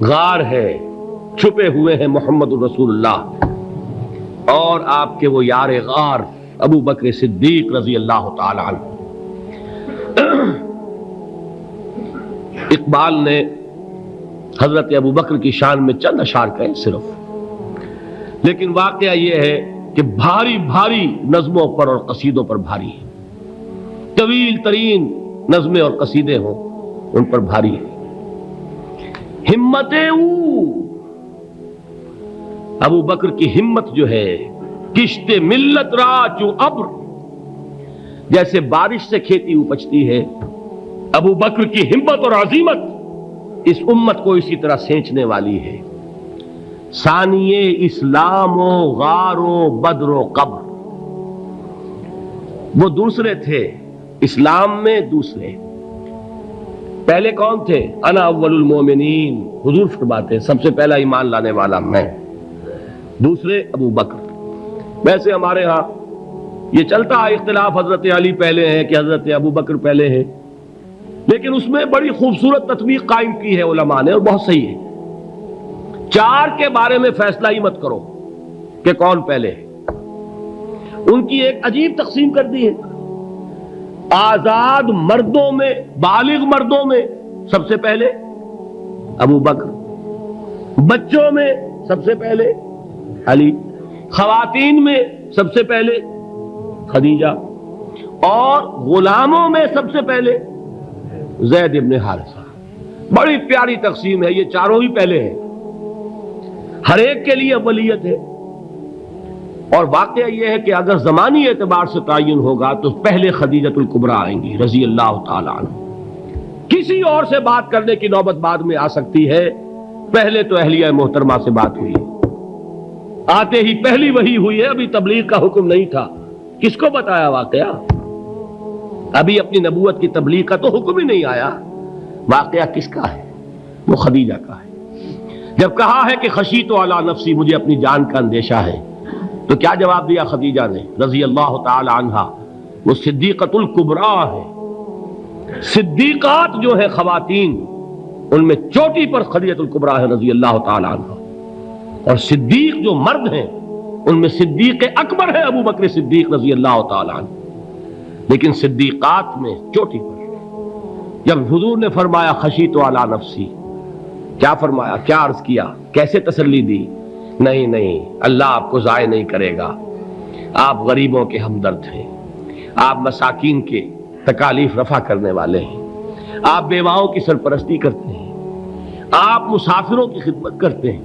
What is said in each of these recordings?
غار ہے، چھپے ہوئے ہیں محمد الرسول اللہ اور آپ کے وہ یار غار ابو بکر صدیق رضی اللہ تعالی عنہ۔ اقبال نے حضرت ابو بکر کی شان میں چند اشعار کہے صرف، لیکن واقعہ یہ ہے کہ بھاری بھاری نظموں پر اور قصیدوں پر بھاری ہے، طویل ترین نظمیں اور قصیدے ہوں ان پر بھاری ہے۔ ہمت ابو بکر کی ہمت جو ہے، کشت ملت را چو ابر، جیسے بارش سے کھیتی اپجتی ہے، ابو بکر کی ہمت اور عزیمت اس امت کو اسی طرح سینچنے والی ہے۔ ثانیے اسلام و غار و بدر و قبر، وہ دوسرے تھے اسلام میں، دوسرے پہلے کون تھے؟ انا اول المومنین، حضور فرماتے ہیں سب سے پہلا ایمان لانے والا میں، دوسرے ابو بکر۔ ویسے ہمارے ہاں یہ چلتا ہے اختلاف، حضرت علی پہلے ہیں کہ حضرت ابو بکر پہلے ہیں، لیکن اس میں بڑی خوبصورت تطبیق قائم کی ہے علماء نے اور بہت صحیح ہے۔ چار کے بارے میں فیصلہ ہی مت کرو کہ کون پہلے ہے، ان کی ایک عجیب تقسیم کر دی ہے۔ آزاد مردوں میں، بالغ مردوں میں سب سے پہلے ابو بکر، بچوں میں سب سے پہلے علی، خواتین میں سب سے پہلے خدیجہ، اور غلاموں میں سب سے پہلے زید ابن حارثہ۔ بڑی پیاری تقسیم ہے، یہ چاروں ہی پہلے ہیں، ہر ایک کے لیے اولیت ہے۔ اور واقعہ یہ ہے کہ اگر زمانی اعتبار سے تعین ہوگا تو پہلے خدیجۃ الکبریٰ آئیں گی رضی اللہ تعالی عنہ، کسی اور سے بات کرنے کی نوبت بعد میں آ سکتی ہے، پہلے تو اہلیہ محترمہ سے بات ہوئی ہے، آتے ہی پہلی وحی ہوئی ہے، ابھی تبلیغ کا حکم نہیں تھا۔ کس کو بتایا واقعہ؟ ابھی اپنی نبوت کی تبلیغ کا تو حکم ہی نہیں آیا۔ واقعہ کس کا ہے؟ وہ خدیجہ کا ہے۔ جب کہا ہے کہ خشیت علی نفسی، مجھے اپنی جان کا اندیشہ ہے، تو کیا جواب دیا خدیجہ نے رضی اللہ تعالی عنہا؟ وہ صدیقۃ الکبریٰ ہے۔ صدیقات جو ہے خواتین، ان میں چوٹی پر خدیجۃ الکبریٰ ہے رضی اللہ تعالی عنہا، اور صدیق جو مرد ہیں ان میں صدیق اکبر ہے ابو بکر صدیق رضی اللہ تعالی عنہ، لیکن صدیقات میں چوٹی پر۔ جب حضور نے فرمایا خشیت علی نفسی، کیا فرمایا؟ کیا عرض کیا؟ کیسے تسلی دی؟ نہیں نہیں، اللہ آپ کو ضائع نہیں کرے گا، آپ غریبوں کے ہمدرد ہیں، آپ مساکین کے تکالیف رفع کرنے والے ہیں، آپ بیواؤں کی سرپرستی کرتے ہیں، آپ مسافروں کی خدمت کرتے ہیں،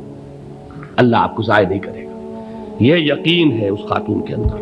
اللہ آپ کو ضائع نہیں کرے گا۔ یہ یقین ہے اس خاتون کے اندر۔